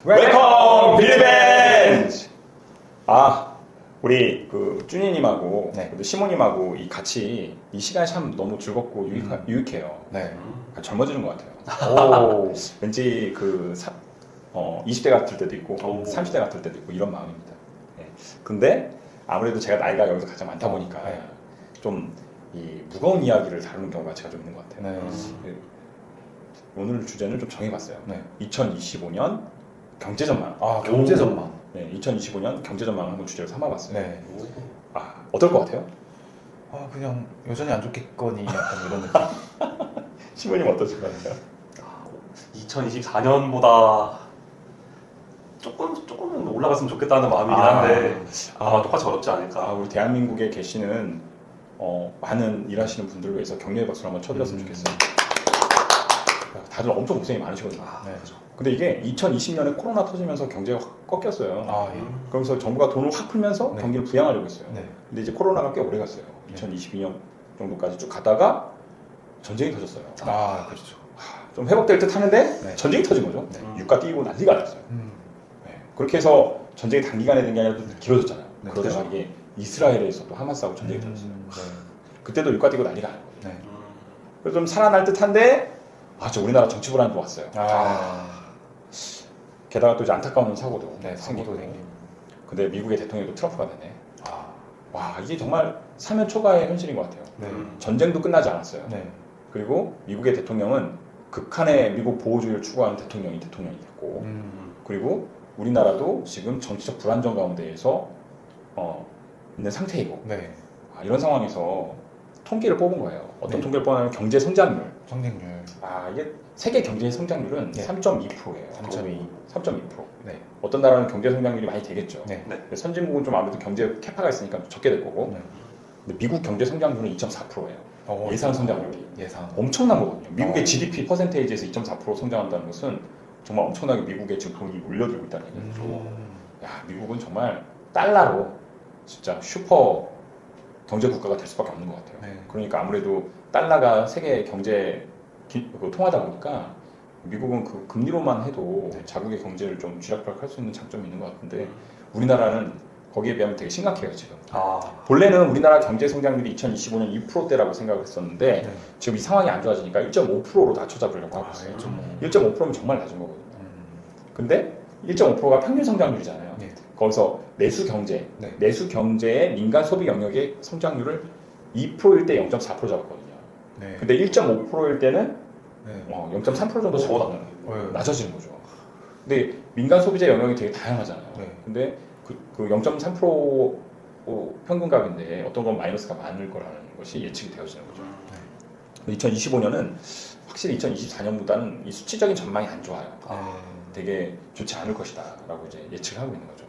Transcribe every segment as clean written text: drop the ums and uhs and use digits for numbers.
웰컴 빌리벤즈! 우리 그 쭈니님하고 네. 시모님하고 이 같이 이 시간이 참 너무 즐겁고 유익해요. 네. 젊어지는 것 같아요. 오. 왠지 20대 같을 때도 있고 30대 같을 때도 있고 이런 마음입니다. 네. 근데 아무래도 제가 나이가 여기서 가장 많다 보니까 네. 좀 이 무거운 이야기를 다루는 경우가 제가 좀 있는 것 같아요. 네. 오늘 주제는 좀 정해봤어요. 네. 2025년 경제 전망. 경제 전망. 네, 2025년 경제 전망을 한번 주제로 삼아봤어요. 네. 어떨 것 같아요? 그냥 여전히 안 좋겠거니 약간 이런 느낌. 시모님 어떠실 것 같아요? 2024년보다 조금은 올라갔으면 좋겠다는 마음이긴 한데 아마 똑같이 어렵지 않을까. 우리 대한민국에 계시는 많은 일하시는 분들을 위해서 격려의 박수를 한번 쳐드렸으면 좋겠어요. 다들 엄청 고생이 많으시거든요. 네. 근데 이게 2020년에 코로나 터지면서 경제가 확 꺾였어요. 예. 그러면서 정부가 돈을 확 풀면서 네. 경기를 부양하려고 했어요. 네. 근데 이제 코로나가 꽤 오래 갔어요. 2022년 정도까지 쭉 가다가 전쟁이 터졌어요. 그렇죠. 좀 회복될 듯 하는데 네. 전쟁이 터진 거죠. 네. 유가 뛰고 난리가 났어요. 네. 그렇게 해서 전쟁이 단기간에 된 게 아니라 좀 길어졌잖아요. 네. 그러다가 그렇죠. 이게 이스라엘에서도 하마스하고 전쟁이 터졌어요. 네. 그때도 유가 뛰고 난리가 난 거예요. 네. 그래서 좀 살아날 듯한데 우리나라 정치 불안이 또 왔어요. 게다가 또 이제 안타까운 사고도 네. 생기고. 사고도 생기고. 근데 미국의 대통령이 또 트럼프가 되네. 이게 정말 사면 초가의 현실인 것 같아요. 네. 전쟁도 끝나지 않았어요. 네. 그리고 미국의 대통령은 극한의 미국 보호주의를 추구하는 대통령이 됐고, 그리고 우리나라도 지금 정치적 불안정 가운데에서 있는 상태이고, 네. 이런 상황에서 통계를 뽑은 거예요. 어떤 네. 통계를 뽑냐면 경제 성장률. 성장률. 이게 세계 경제 성장률은 네. 3.2%예요. 3.2. 네. 어떤 나라는 경제 성장률이 많이 되겠죠. 네. 근데 선진국은 좀 아무래도 경제 캐파가 있으니까 적게 될 거고, 네. 근데 미국 경제 성장률은 2.4%예요. 예상 성장률이 예상. 엄청난 거거든요. 미국의 GDP 퍼센테이지에서 2.4% 성장한다는 것은 정말 엄청나게 미국의 지금 돈이 몰려들고 있다는 얘기죠. 미국은 정말 달러로 진짜 슈퍼 경제 국가가 될 수밖에 없는 것 같아요. 네. 그러니까 아무래도 달러가 세계 경제 통하다 보니까 미국은 그 금리로만 해도 자국의 경제를 좀 쥐락펴락할 수 있는 장점이 있는 것 같은데 우리나라는 거기에 비하면 되게 심각해요 지금. 본래는 우리나라 경제 성장률이 2025년 2%대라고 생각을 했었는데 네. 지금 이 상황이 안 좋아지니까 1.5%로 낮춰잡으려고 하고 있어요. 1.5%면 정말 낮은 거거든요. 근데 1.5%가 평균 성장률이잖아요. 네. 거기서 내수 경제, 네. 내수 경제의 민간 소비 영역의 성장률을 2%일 때 0.4% 잡았거든요. 네. 근데 1.5%일 때는 네. 0.3% 정도 잡아요. 네. 낮아지는 거죠. 근데 민간 소비자 영역이 되게 다양하잖아요. 네. 근데 그 0.3% 평균값인데 어떤 건 마이너스가 많을 거라는 것이 예측이 되어지는 거죠. 2025년은 확실히 2024년보다는 이 수치적인 전망이 안 좋아요. 되게 좋지 않을 것이다라고 이제 예측을 하고 있는 거죠.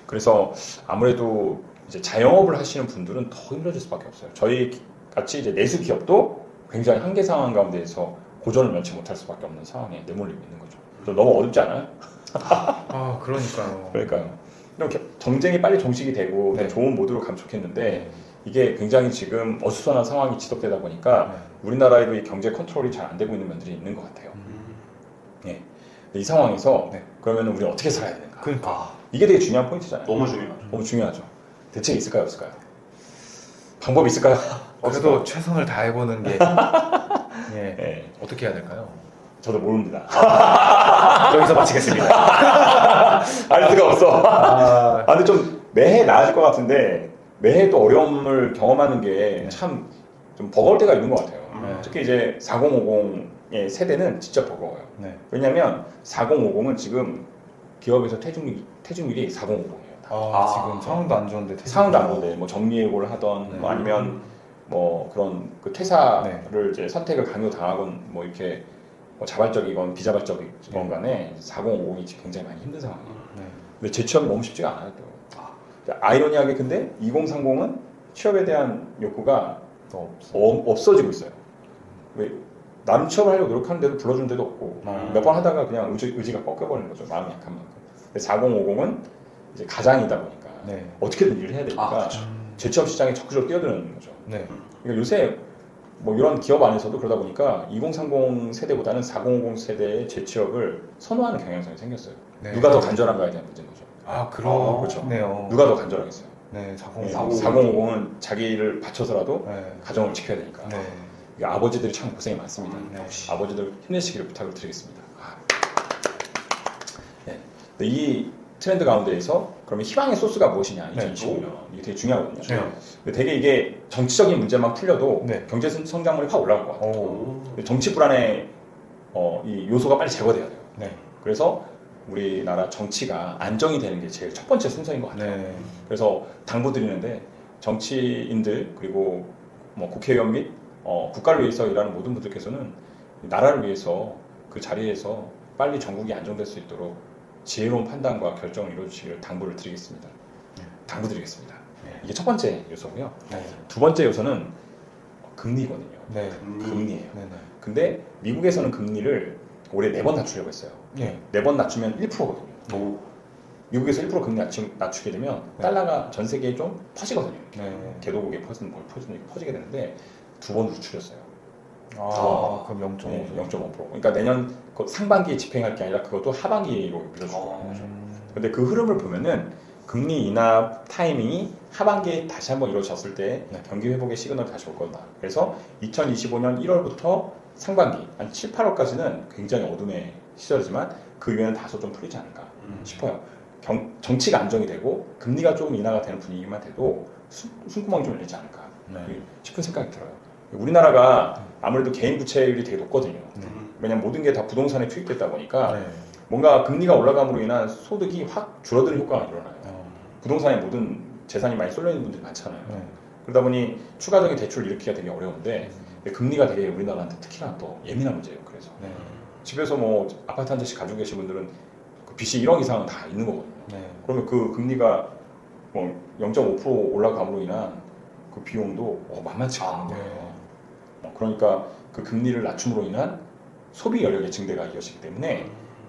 그래서 아무래도 이제 자영업을 하시는 분들은 더 힘들어질 수밖에 없어요. 저희 같이 이제 내수 기업도 굉장히 한계 상황 가운데에서 고전을 면치 못할 수밖에 없는 상황에 내몰리고 있는 거죠. 좀 너무 어렵지 않아요? 그러니까요. 그러니까요. 정쟁이 빨리 종식이 되고 네. 좋은 모드로 가면 좋겠는데 이게 굉장히 지금 어수선한 상황이 지속되다 보니까 네. 우리나라에도 이 경제 컨트롤이 잘 안 되고 있는 면들이 있는 것 같아요. 예. 근데 이 상황에서 네. 그러면 우리 어떻게 살아야 되는가? 그러니까. 이게 되게 중요한 포인트잖아요. 너무 중요하죠. 너무 중요하죠. 대책이 있을까요, 없을까요? 방법이 있을까요? 그래도 최선을 다해보는 게 예. 어떻게 해야 될까요? 저도 모릅니다. 여기서 마치겠습니다. 알 수가 없어. 근데 좀 매해 나아질 것 같은데 매해 또 어려움을 경험하는 게 참 좀 버거울 때가 있는 것 같아요. 특히 이제 4050의 세대는 진짜 버거워요. 네. 왜냐하면 4050은 지금 기업에서 퇴직률이 4050이에요. 지금 상황도 안 좋은데 상황도 안 좋은데 뭐 정리해고를 하던 뭐 아니면 뭐 그런 그 퇴사를 이제 선택을 강요당하건 뭐 이렇게 뭐 자발적이건 비자발적이건 간에 4050이 지금 굉장히 많이 힘든 상황이에요. 근데 재취업이 너무 쉽지가 않아요. 또. 아이러니하게 근데 2030은 취업에 대한 욕구가 없어지고 있어요. 왜 나름 취업을 하려고 노력하는데도 불러주는 데도 없고 몇 번 하다가 그냥 의지가 꺾여버리는 거죠. 마음이 약한 만큼. 근데 4050은 이제 가장이다 보니까 어떻게든 일을 해야 되니까 재취업 시장에 적극적으로 뛰어드는 거죠. 네. 그러니까 요새 뭐 이런 기업 안에서도 그러다 보니까 2030 세대보다는 4050 세대의 재취업을 선호하는 경향성이 생겼어요. 네. 누가 더 간절한가에 대한 문제인 거죠. 아 그렇네요. 그렇죠. 누가 더 간절하겠어요. 네, 4050. 4050은 자기를 바쳐서라도 네. 가정을 지켜야 되니까. 네. 이게 아버지들이 참 고생이 많습니다. 네. 아버지들 힘내시기를 부탁을 드리겠습니다. 네. 근데 이 트렌드 가운데에서 그러면 희망의 소스가 무엇이냐 2025년 이게 되게 중요하거든요. 네. 근데 되게 이게 정치적인 문제만 풀려도 네. 경제 성장률이 확 올라갈 것 같아요. 오. 근데 정치 불안의 이 요소가 빨리 제거돼야 돼요. 네. 그래서 우리나라 정치가 안정이 되는 게 제일 첫 번째 순서인 것 같아요. 네. 그래서 당부드리는데 정치인들 그리고 뭐 국회의원 및 국가를 위해서 일하는 모든 분들께서는 나라를 위해서 그 자리에서 빨리 전국이 안정될 수 있도록 지혜로운 판단과 결정을 이루어주시기를 당부를 드리겠습니다. 당부드리겠습니다. 네. 이게 첫 번째 요소고요. 네. 두 번째 요소는 금리거든요. 네. 금리예요. 네. 근데 미국에서는 금리를 올해 4번 낮추려고 했어요. 네. 4번 낮추면 1%거든요. 오. 미국에서 1% 금리 낮추게 되면 네. 달러가 전 세계에 좀 퍼지거든요. 네. 개도국에 퍼지게 되는데 2번으로 줄였어요. 아, 그럼 0.5. 네, 0.5%. 그러니까 내년 상반기에 집행할 게 아니라 그것도 하반기로 밀어주고 거죠. 근데 그 흐름을 보면은 금리 인하 타이밍이 하반기에 다시 한번 이루어졌을 때 네. 경기 회복의 시그널이 다시 올 거다. 그래서 2025년 1월부터 상반기 한 7, 8월까지는 굉장히 어둠의 시절이지만 그 이후에는 다소 좀 풀리지 않을까 싶어요. 정치가 안정이 되고 금리가 조금 인하가 되는 분위기만 돼도 숨구멍이 좀 열리지 않을까 네. 싶은 생각이 들어요. 우리나라가 아무래도 개인 부채율이 되게 높거든요. 네. 왜냐면 모든 게 다 부동산에 투입됐다 보니까 네. 뭔가 금리가 올라감으로 인한 소득이 확 줄어드는 효과가 일어나요. 부동산에 모든 재산이 많이 쏠려 있는 분들이 많잖아요. 네. 그러다 보니 추가적인 대출을 일으키기가 되게 어려운데 금리가 되게 우리나라한테 특히나 또 예민한 문제예요. 그래서 네. 집에서 뭐 아파트 한 채씩 가지고 계신 분들은 그 빚이 1억 이상은 다 있는 거거든요. 네. 그러면 그 금리가 뭐 0.5% 올라감으로 인한 그 비용도 만만치가 않은 거예요. 그러니까 그 금리를 낮춤으로 인한 소비 여력의 증대가 이어지기 때문에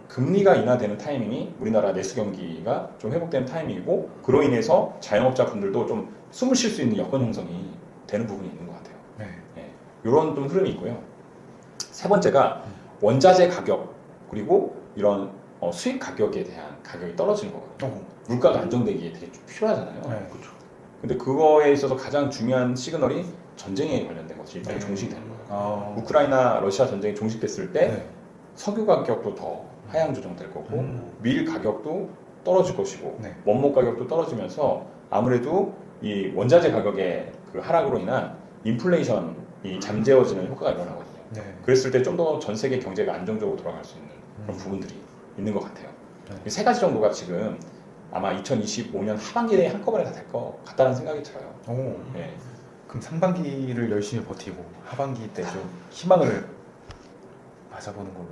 금리가 인하되는 타이밍이 우리나라 내수 경기가 좀 회복되는 타이밍이고 그로 인해서 자영업자 분들도 좀 숨을 쉴 수 있는 여건 형성이 되는 부분이 있는 것 같아요. 네. 이런 좀 흐름이 있고요. 세 번째가 원자재 가격 그리고 이런 수입 가격에 대한 가격이 떨어지는 거거든요. 물가가 안정되기에 되게 좀 필요하잖아요. 네. 그렇죠. 근데 그거에 있어서 가장 중요한 시그널이 전쟁에 관련된 것이 일단 네. 종식이 되는 거예요. 아. 우크라이나 러시아 전쟁이 종식됐을 때 네. 석유 가격도 더 하향 조정될 거고 음. 밀 가격도 떨어질 것이고 네. 원목 가격도 떨어지면서 아무래도 이 원자재 가격의 그 하락으로 인한 인플레이션이 잠재워지는 효과가 일어나거든요. 네. 그랬을 때 좀 더 전 세계 경제가 안정적으로 돌아갈 수 있는 그런 부분들이 있는 것 같아요. 네. 이 세 가지 정도가 지금 아마 2025년 하반기에 한꺼번에 다 될 것 같다는 생각이 들어요. 오. 네. 그럼 상반기를 열심히 버티고 하반기 때 좀 희망을 맞아보는 걸로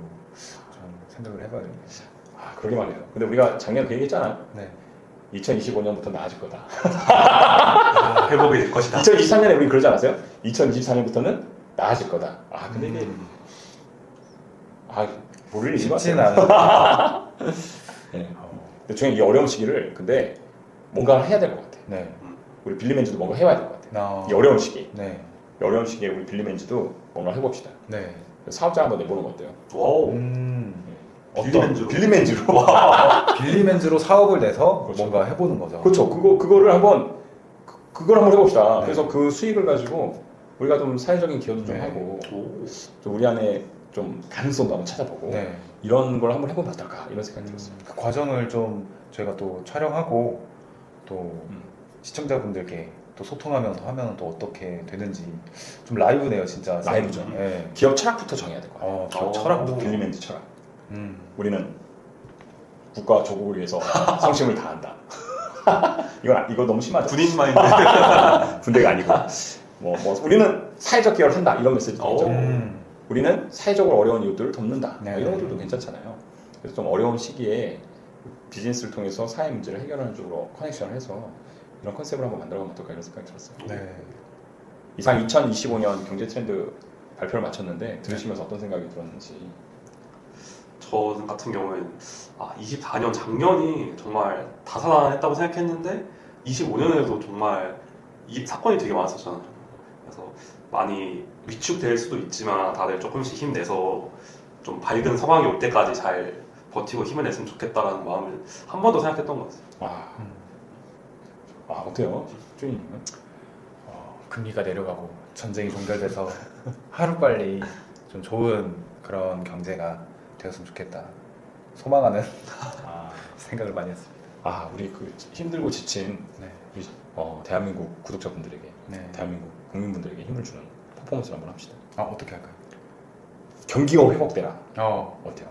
좀 생각을 해봐야겠네요. 아, 그러게 말이에요. 근데 우리가 작년 그 얘기했잖아요. 네. 2025년부터 나아질 거다. 회복이 될 것이다. 2023년에 우리 그러지 않았어요? 2024년부터는 나아질 거다. 아, 근데 이게 모를 일인 것 쉽진 같아요. 않은. 네. 근데 중요한 이 어려운 시기를 근데 뭔가 해야 될 것 같아. 네. 우리 빌리맨즈도 뭔가 해봐야 될 것 같아. 나. 이 어려운 시기. 네. 이 어려운 시기에 우리 빌리맨즈도 뭔가 해봅시다. 네. 사업자 한번 내보는 거 어때요? 와우. 빌리맨즈로? 빌리맨즈로. 빌리맨즈로 사업을 내서 그렇죠. 뭔가 해보는 거죠. 그렇죠. 그거를 한번 그걸 한번 해봅시다. 네. 그래서 그 수익을 가지고 우리가 좀 사회적인 기여도 좀 네. 하고 오. 좀 우리 안에 좀 가능성도 한번 찾아보고 네. 이런 걸 한번 해보면 어떨까 이런 생각이 들었습니다. 그 과정을 좀 저희가 또 촬영하고 또 음. 시청자분들께 또 소통하면서 하면 또 어떻게 되는지 좀 라이브네요, 진짜. 라이브죠. 네. 기업 철학부터 정해야 될 거예요. 철학도. 빌리맨즈 철학. 음. 우리는 국가와 조국을 위해서 성심을 다한다. 이거 너무 심하죠. 군인 마인드. 군대가 아니고 뭐 우리는 사회적 기여를 한다 이런 메시지도 있죠. 우리는 사회적으로 어려운 이웃들을 돕는다. 네. 이런 것들도 괜찮잖아요. 그래서 좀 어려운 시기에 비즈니스를 통해서 사회 문제를 해결하는 쪽으로 커넥션을 해서 이런 컨셉을 한번 만들어보면 어떨까 이런 생각이 들었어요. 네. 이상 2025년 경제 트렌드 발표를 마쳤는데 들으시면서 어떤 생각이 들었는지. 저 같은 경우에는 24년 작년이 정말 다사다난했다고 생각했는데 25년에도 정말 이 사건이 되게 많았었잖아요. 그래서 많이 위축될 수도 있지만 다들 조금씩 힘내서 좀 밝은 상황이 올 때까지 잘 버티고 힘을 냈으면 좋겠다라는 마음을 한 번 더 생각했던 것 같아요. 어때요? 주인님은? 금리가 내려가고 전쟁이 종결돼서 하루빨리 좀 좋은 그런 경제가 되었으면 좋겠다 소망하는 생각을 많이 했습니다. 우리 그 힘들고 지친 네. 우리 대한민국 구독자분들에게, 네. 대한민국 국민분들에게 힘을 주는 퍼포먼스를 한번 합시다. 어떻게 할까요? 경기가 회복되라. 어때요?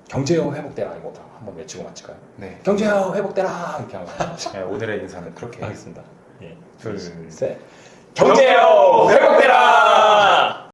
경제가 회복되라 이거 한번 외치고 마칠까요? 네. 경제가 회복되라 이렇게 하면 네, 오늘의 인사는 그렇게 하겠습니다. 예. 둘, 셋. 경제가 회복되라.